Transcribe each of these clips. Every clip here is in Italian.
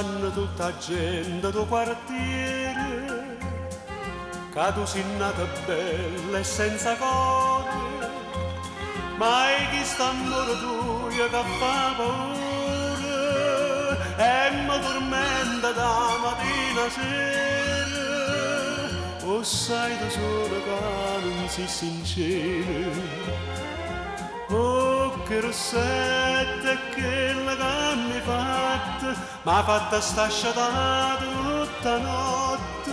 sanno tutta gente tuo quartiere, che tu sei nata bella e senza cuore, ma è chi sta amore tuo che fa paura e mi tormenta da mattina a sera. O sai da solo che non sei sincero. Oh, che rossetta che la che mi m'ha fatta sta sciatata tutta notte.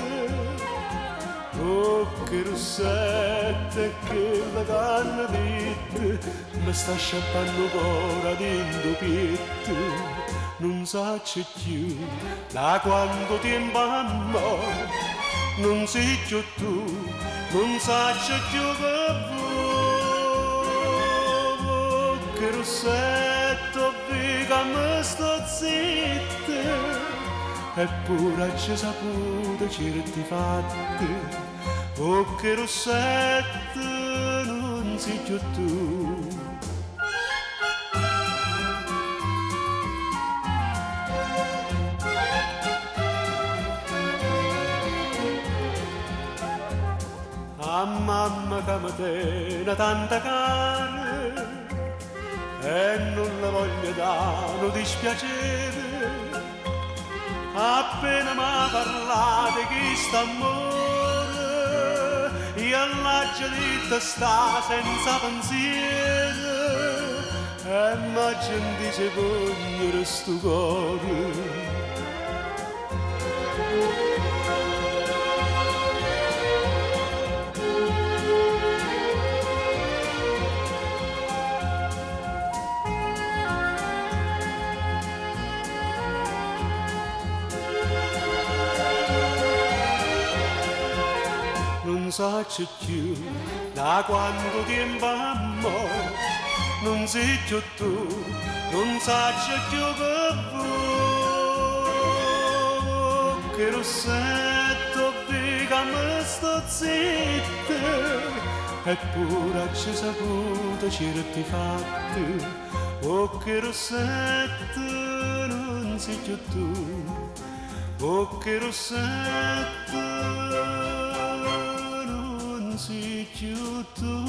Oh, che rossetta che la canna vite mi sta sciappando ancora dentro pietto. Non saccio più da quanto tempo ammo, non sei più tu, non saccio più che che rossetto figa me sto zitta, eppure ci saputo certi fatti. Oh, che rossetto non sei più tu. A mamma che mi tiene tanta cara e non la voglio dare un dispiacere. Appena m'ha parlato di st'amore, io l'ho detto sta senza pensiero e m'ha dice voglio sto cuore. Non saccio più da quanto tempo ammo, non sei più tu, non saccio più che vuoi. Che rossetto figa me sto zitta, eppure ci saputo certi fatti. Oh, che rossetto non sei più tu, oh, che rossetto sei più tu.